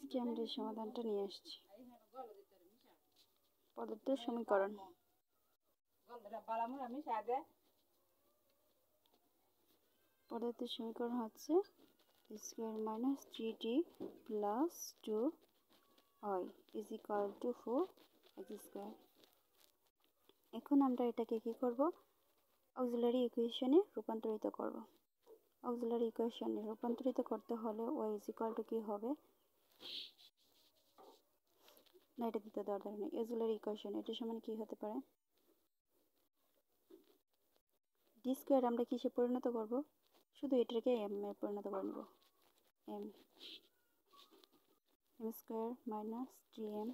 আজকে আমরা এই সমাধানটা নিয়ে আসছি। পদার্থের সমীকরণ। পদার্থের সমীকরণ হচ্ছে square minus 3d plus 2y is equal two 4x square. এখন আমরা এটাকে কি করব? অক্সিলারি ইকুয়েশনে রূপান্তরিত করব। অক্সিলারি ইকুয়েশনে রূপান্তরিত করতে হলে y ইজ ইকুয়াল টু কি হবে? না, এটা দিতে দরকার নেই। অক্সিলারি ইকুয়েশন এটা সমান কি হতে পারে? ডি স্কোয়ার আমরা কিসে পরিণত করব? শুধু এটাকে এম এ পরিণত করে নেব। M square minus 3m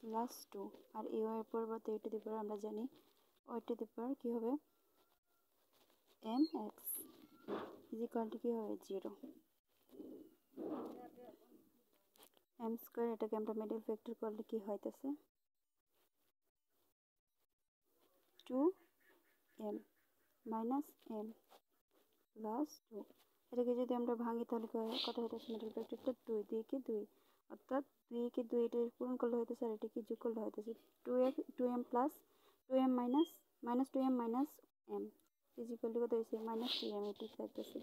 plus 2 আর এই ওয়াই পরিবর্তে এ টু দি পাওয়ার আমরা জানি ওয়াই টু দি পাওয়ার কী হবে? M X is equal to কী হবে? 0। এম স্কোয়ার এটাকে আমরা মিডল ফ্যাক্টর করলে কি হইতেছে? 2m minus m plus 2। এটাকে যদি আমরা ভাঙি তাহলে কত হইতেছে? মিডল ফ্যাক্টরটা 2 দিয়ে কি 2, অর্থাৎ 2 কে 2 এটা পূরণ করলে হইতেছে আর এটাকে যোগ করলে হইতেছে 2m plus 2m minus 2m minus m is equal two কত হয়েছে? Minus 3m। এটি থাকতেছে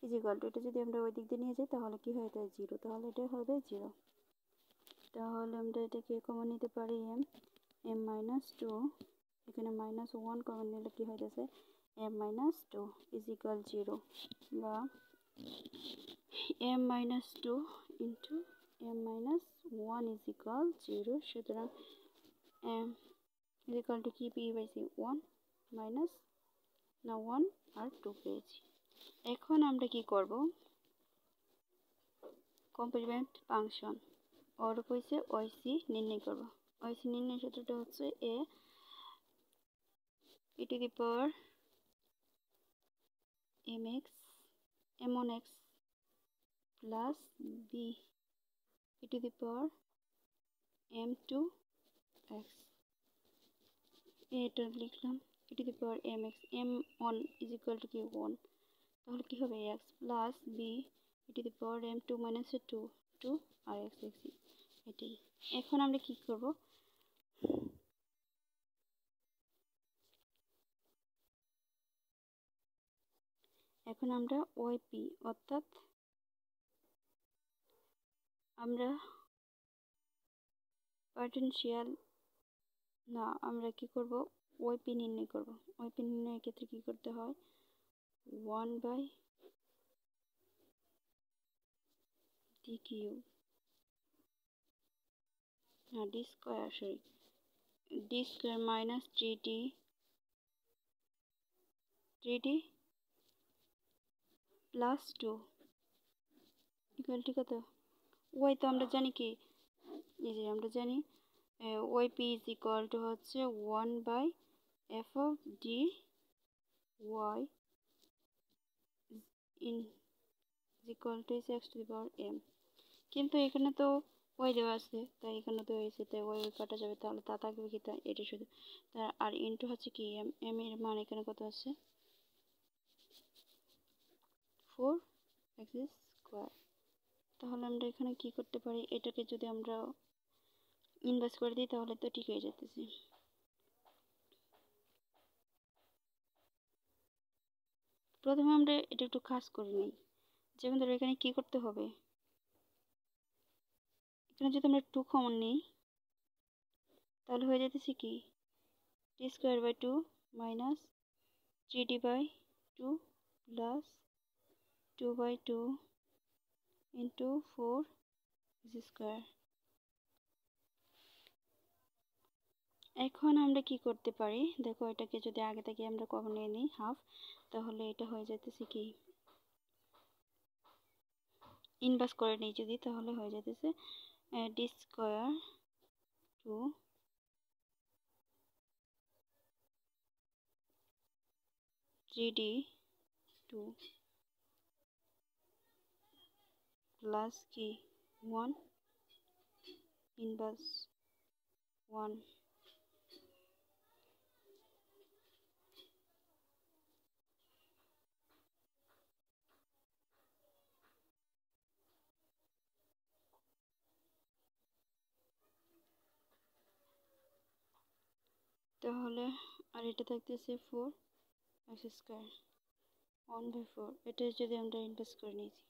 ইজ ইকুয়াল টু, এটা যদি আমরা ওই দিক দিয়ে নিয়ে যাই তাহলে কি হয়ে যায়? 0। তাহলে এটা হবে 0। তাহলে আমরা এটাকে কমন নিতে পারি m মাইনাস 2, এখানে মাইনাস 1 কমন নিলে কি হইতেছে? m মাইনাস 2 ইজ ইকুয়াল 0 বা m minus 2 into m minus 1 is equal 0। সুতরাং m ইজ ইকুয়াল টু কি পেয়েছি? 1 মাইনাস না 1 আর 2 পেয়েছি। এখন আমরা কি করব? কমপ্লিমেন্ট ফাংশন ওর হয়েছে ওইসি নির্ণয় করব। ওইসি নির্ণয় সূত্রটা হচ্ছে e to the power mx m1x plus b e to the power m2x। এটা লিখলাম e to the power mx m1 is equal to কি 1, তাহলে কি হবে? x plus b e to the power m2 minus 2 আর x লিখছি এটাই। এখন আমরা কি করব? এখন আমরা ওয়াইপি অর্থাৎ আমরা পটেনশিয়াল না, আমরা কি করব? ওয়াইপি নির্ণয় করব। ওয়াইপি নির্ণয়ের ক্ষেত্রে কি করতে হয়? 1 বাই ডি কিউ না D square, sorry D square minus 3d plus 2 equal to কত? ওয়াই তো আমরা জানি কি, এই যে আমরা জানি ওয়াইপি ইজ ইকুয়াল টু হচ্ছে 1 by F of D Y in equal to X to the power M. কিন্তু এখানে তো ওয়াই দেওয়া আছে, তাই এখানে তো হয়েছে, তাই ওয়াই কাটা যাবে, তাহলে তা থাকবে কি? তাই এটা শুধু তার আর ইনটু হচ্ছে কি এম। এম এর মান এখানে কত আছে? 4x square. তাহলে আমরা এখানে কি করতে পারি? এটাকে যদি আমরা ইনভার্স করে দিই তাহলে তো ঠিক হয়ে যেতেছে। প্রথমে আমরা এটা একটু খাস করে নিই। যেমন ধরো এখানে কি করতে হবে? এখানে যদি আমরা 2 কমন নিই তাহলে হয়ে যেতেছে কি T square by 2 minus 3d by 2 plus 2 by 2 into 4 square. এখন আমরা কি করতে পারি? দেখো এটাকে যদি আগে থেকে আমরা কমন নিয়ে নিই হাফ, তাহলে এটা হয়ে যেতেছে কি ইনভার্স করে নিই যদি, তাহলে হয়ে যেতেছে ডি স্কোয়ার 2 3d 2 প্লাস কি 1 ইনভার্স 1। তাহলে আর এটা থাকতেছে 4 এক্স স্কোয়ার 1/4। এটা যদি আমরা ইনভার্স করে নিয়েছি